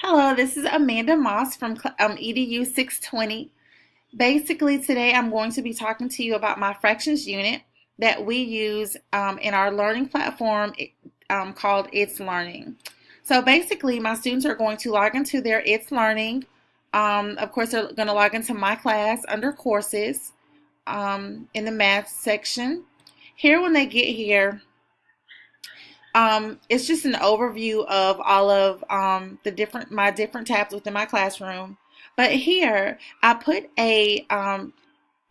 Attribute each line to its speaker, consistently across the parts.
Speaker 1: Hello, this is Amanda Moss from EDU620. Basically, today I'm going to be talking to you about my fractions unit that we use in our learning platform called It's Learning. So basically, my students are going to log into their It's Learning. Of course, they're going to log into my class under courses in the math section. Here, when they get here, it's just an overview of all of my different tabs within my classroom. But here I put a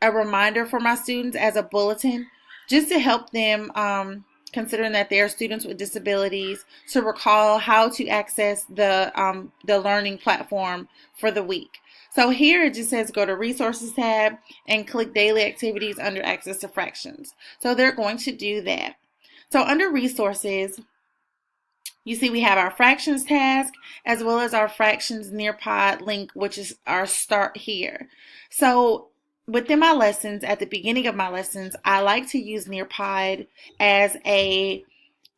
Speaker 1: reminder for my students as a bulletin, just to help them, considering that they're students with disabilities, to recall how to access the learning platform for the week. So here it just says go to Resources tab and click Daily Activities under Access to Fractions. So they're going to do that. So under Resources, you see we have our fractions task as well as our fractions Nearpod link, which is our start here. So within my lessons, at the beginning of my lessons, I like to use Nearpod as a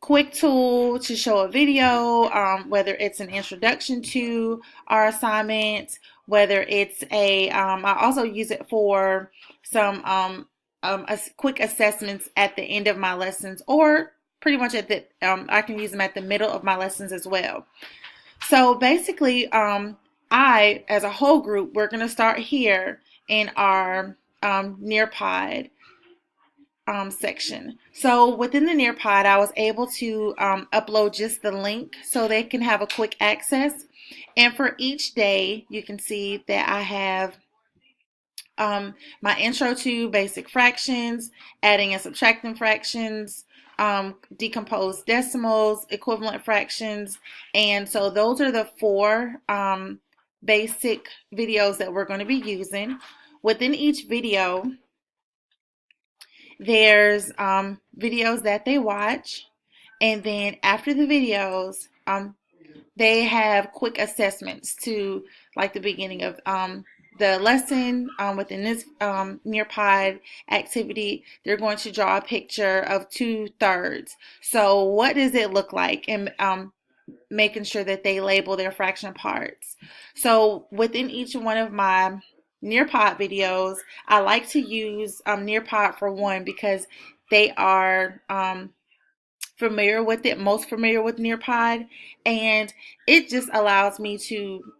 Speaker 1: quick tool to show a video, whether it's an introduction to our assignment, whether it's I also use it for some quick assessments at the end of my lessons, or pretty much at the I can use them at the middle of my lessons as well. So basically, I, as a whole group, we're going to start here in our Nearpod section. So within the Nearpod, I was able to upload just the link so they can have a quick access. And for each day, you can see that I have my intro to basic fractions, adding and subtracting fractions, decomposed decimals, equivalent fractions, and so those are the four basic videos that we're going to be using. Within each video, there's videos that they watch, and then after the videos, they have quick assessments to, like, the beginning of the lesson. Within this Nearpod activity, they're going to draw a picture of 2/3. So what does it look like? And making sure that they label their fraction parts. So within each one of my Nearpod videos, I like to use Nearpod for one because they are familiar with it, most familiar with Nearpod, and it just allows me to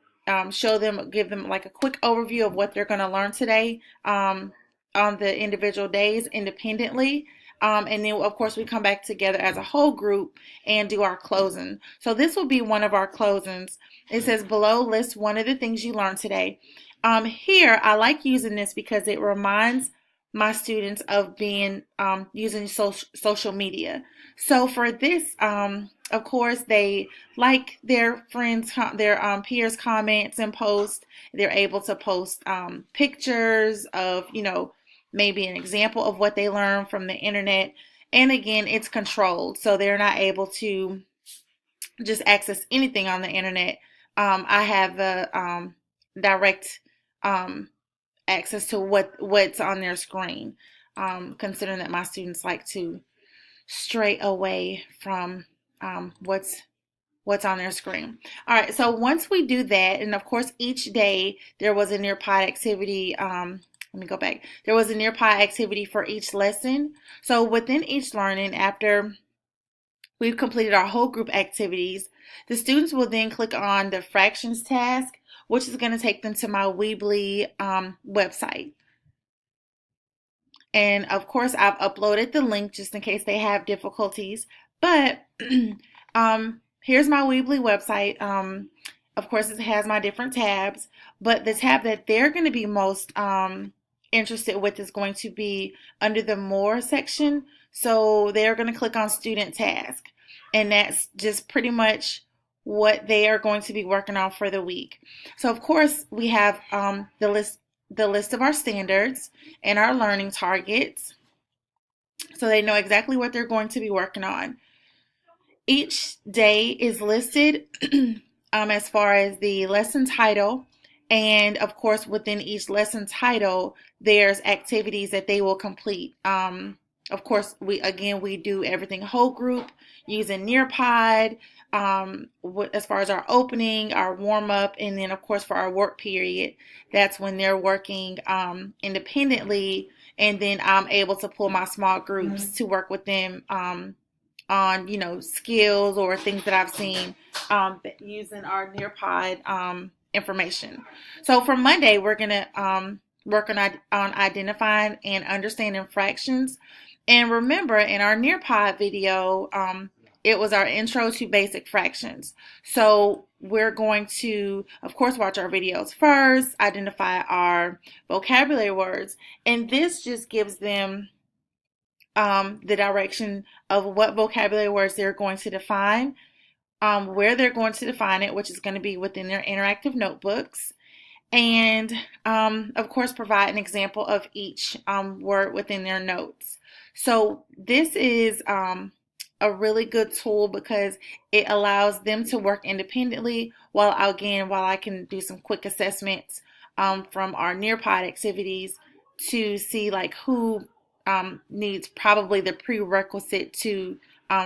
Speaker 1: show them, give them like a quick overview of what they're going to learn today on the individual days independently. And then, of course, we come back together as a whole group and do our closing. So this will be one of our closings. It says below, list one of the things you learned today. Here, I like using this because it reminds my students of being using social media. So for this, of course, they like their friends, their peers' comments and posts. They're able to post pictures of, maybe an example of what they learned from the internet. And again, it's controlled, so they're not able to just access anything on the internet. I have the direct access to what's on their screen, considering that my students like to stray away from what's on their screen. All right, so once we do that, and of course each day there was a Nearpod activity. Let me go back. There was a Nearpod activity for each lesson. So within each learning, after we've completed our whole group activities, the students will then click on the fractions task, which is going to take them to my Weebly website. And of course, I've uploaded the link just in case they have difficulties. But here's my Weebly website. Of course, it has my different tabs, but the tab that they're going to be most interested with is going to be under the More section. So they're going to click on Student Task, and that's just pretty much what they are going to be working on for the week. So of course, we have the list of our standards and our learning targets, so they know exactly what they're going to be working on. Each day is listed as far as the lesson title, and of course within each lesson title there's activities that they will complete. Of course, we do everything whole group using Nearpod, as far as our opening, our warm up, and then of course for our work period, that's when they're working independently, and then I'm able to pull my small groups to work with them on skills or things that I've seen using our Nearpod information. So for Monday, we're gonna work on identifying and understanding fractions. And remember, in our Nearpod video, it was our intro to basic fractions. So we're going to, of course, watch our videos first, identify our vocabulary words, and this just gives them the direction of what vocabulary words they're going to define, where they're going to define it, which is going to be within their interactive notebooks, and of course provide an example of each word within their notes. So this is a really good tool because it allows them to work independently while I can do some quick assessments from our Nearpod activities to see like who needs probably the prerequisite to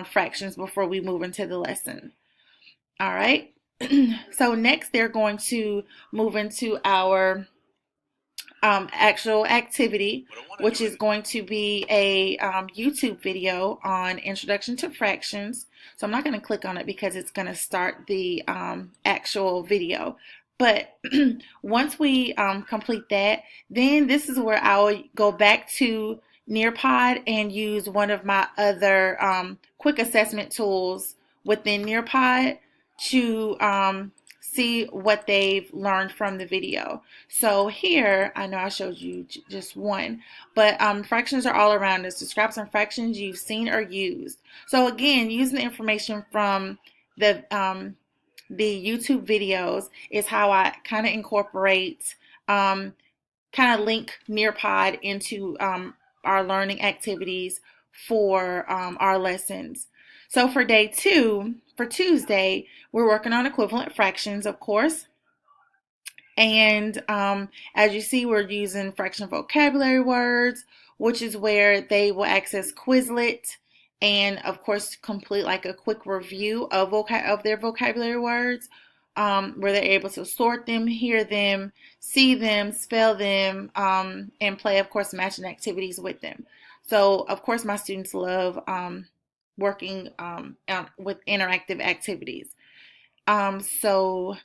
Speaker 1: fractions before we move into the lesson. All right. So next they're going to move into our actual activity, which is going to be a YouTube video on Introduction to Fractions. So I'm not going to click on it because it's going to start the actual video. But once we complete that, then this is where I'll go back to Nearpod and use one of my other quick assessment tools within Nearpod to see what they've learned from the video. So here, I know I showed you just one, but fractions are all around us. Describe some fractions you've seen or used. So again, using the information from the YouTube videos is how I kind of incorporate, kind of link Nearpod into our learning activities for our lessons. So for day 2, for Tuesday, we're working on equivalent fractions, of course. And as you see, we're using fraction vocabulary words, which is where they will access Quizlet and, of course, complete like a quick review of their vocabulary words, where they're able to sort them, hear them, see them, spell them, and play, of course, matching activities with them. So, of course, my students love working with interactive activities. So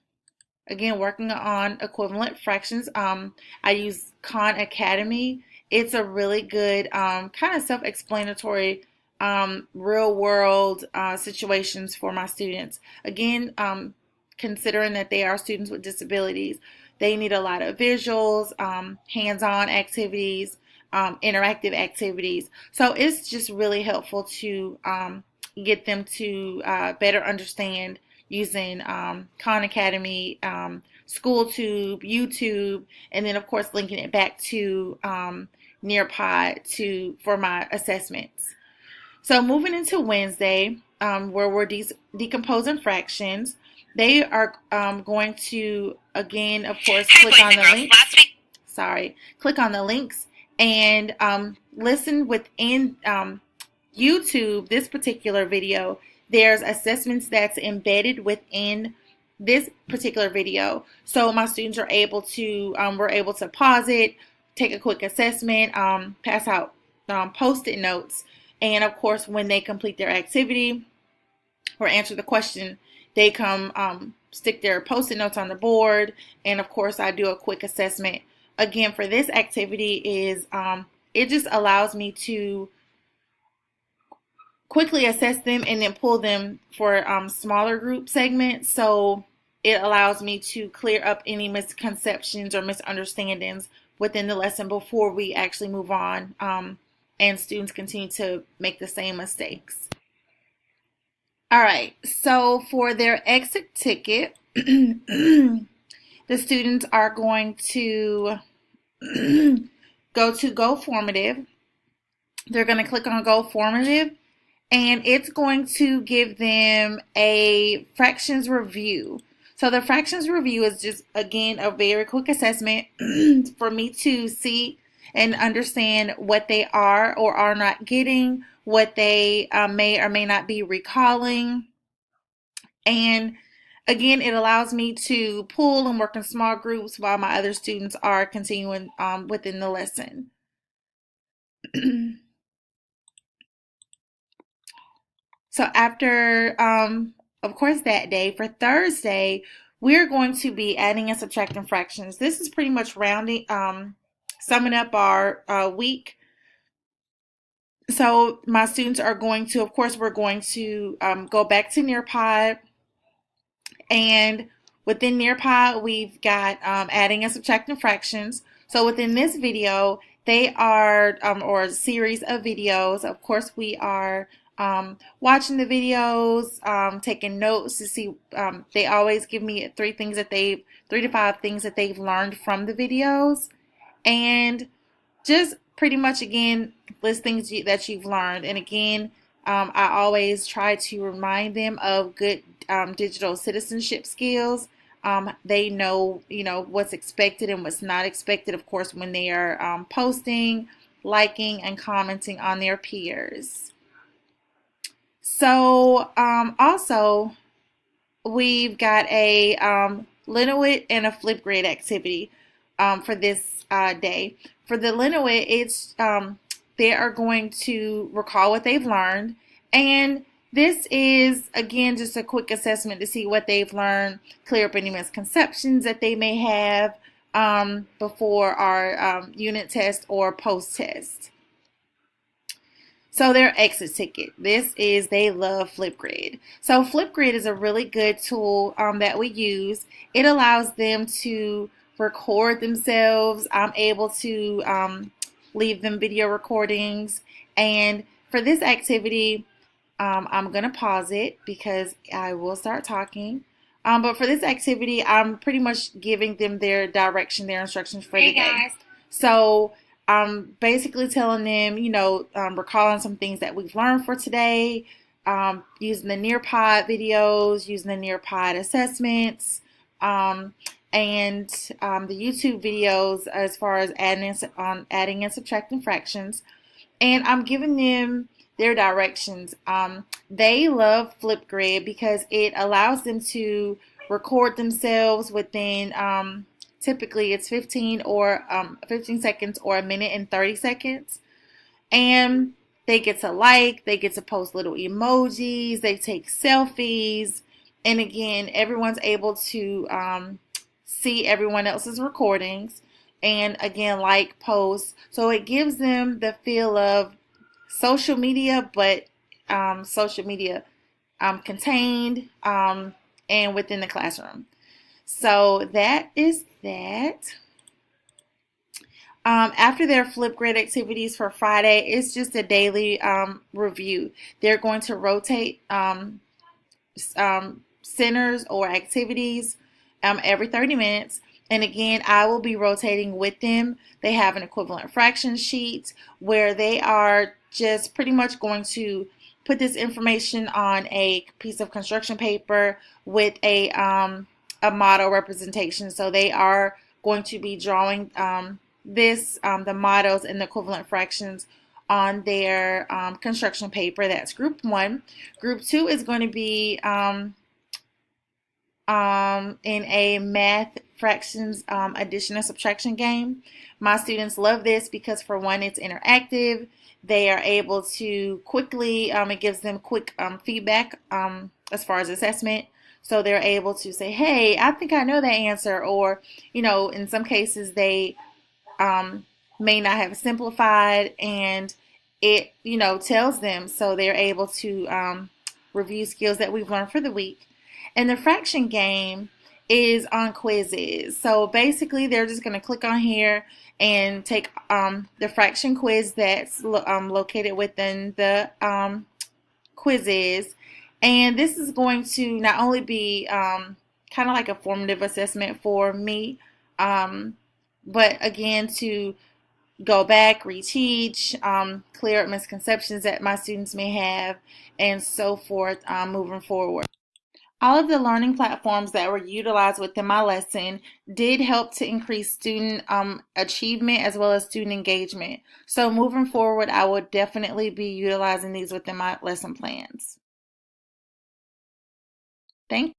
Speaker 1: again, working on equivalent fractions, I use Khan Academy. It's a really good kind of self-explanatory real world situations for my students. Again, considering that they are students with disabilities, they need a lot of visuals, hands-on activities, interactive activities. So it's just really helpful to get them to better understand using Khan Academy, SchoolTube, YouTube, and then of course linking it back to Nearpod for my assessments. So moving into Wednesday, where we're decomposing fractions, they are going to, again, of course, click on the links. Click on the links and listen within YouTube, this particular video. There's assessments that's embedded within this particular video. So my students are able to, we're able to pause it, take a quick assessment, pass out post-it notes. And of course, when they complete their activity or answer the question, they come stick their post-it notes on the board. And of course, I do a quick assessment. Again, for this activity is, it just allows me to quickly assess them and then pull them for smaller group segments. So it allows me to clear up any misconceptions or misunderstandings within the lesson before we actually move on and students continue to make the same mistakes. All right, so for their exit ticket, the students are going to go to Go Formative. They're going to click on Go Formative, and it's going to give them a fractions review. So the fractions review is just, again, a very quick assessment for me to see and understand what they are or are not getting, what they may or may not be recalling. And again, it allows me to pull and work in small groups while my other students are continuing within the lesson. So after, of course, that day, for Thursday, we're going to be adding and subtracting fractions. This is pretty much rounding, summing up our week. So my students are going to, of course, we're going to go back to Nearpod. And within Nearpod, we've got adding and subtracting fractions. So within this video, they are, or a series of videos. Of course, we are watching the videos, taking notes to see. They always give me three to five things that they've learned from the videos, and just pretty much again list things that you've learned. And again, I always try to remind them of good digital citizenship skills. They know, what's expected and what's not expected, of course, when they are posting, liking, and commenting on their peers. So also, we've got a Linowit and a Flipgrid activity for this day. For the Linowit, it's they are going to recall what they've learned, and this is again just a quick assessment to see what they've learned, clear up any misconceptions that they may have before our unit test or post test. So their exit ticket. They love Flipgrid. So Flipgrid is a really good tool that we use. It allows them to record themselves. I'm able to leave them video recordings. And for this activity, I'm going to pause it because I will start talking. But for this activity, I'm pretty much giving them their direction, their instructions for the day. So I'm basically telling them, recalling some things that we've learned for today, using the Nearpod videos, using the Nearpod assessments, and the YouTube videos as far as adding and subtracting fractions. And I'm giving them their directions. They love Flipgrid because it allows them to record themselves within typically it's 15 seconds or a minute and 30 seconds. And they get to they get to post little emojis, they take selfies, and again, everyone's able to see everyone else's recordings, and again, post. So it gives them the feel of social media, but social media contained and within the classroom. So that is that. After their Flipgrid activities for Friday, it's just a daily review. They're going to rotate centers or activities every 30 minutes. And again, I will be rotating with them. They have an equivalent fraction sheet where they are just pretty much going to put this information on a piece of construction paper with a model representation. So they are going to be drawing the models and the equivalent fractions on their construction paper. That's group 1. Group 2 is going to be in a math fractions addition and subtraction game. My students love this because, for one, it's interactive. They are able to quickly, it gives them quick feedback as far as assessment. So they're able to say, hey, I think I know the answer. Or, in some cases they may not have simplified, and it, tells them. So they're able to review skills that we've learned for the week. And the fraction game is on quizzes. So basically, they're just going to click on here and take the fraction quiz that's located within the quizzes. And this is going to not only be kind of like a formative assessment for me, but again, to go back, reteach, clear up misconceptions that my students may have, and so forth moving forward. All of the learning platforms that were utilized within my lesson did help to increase student achievement as well as student engagement. So moving forward, I will definitely be utilizing these within my lesson plans. Thank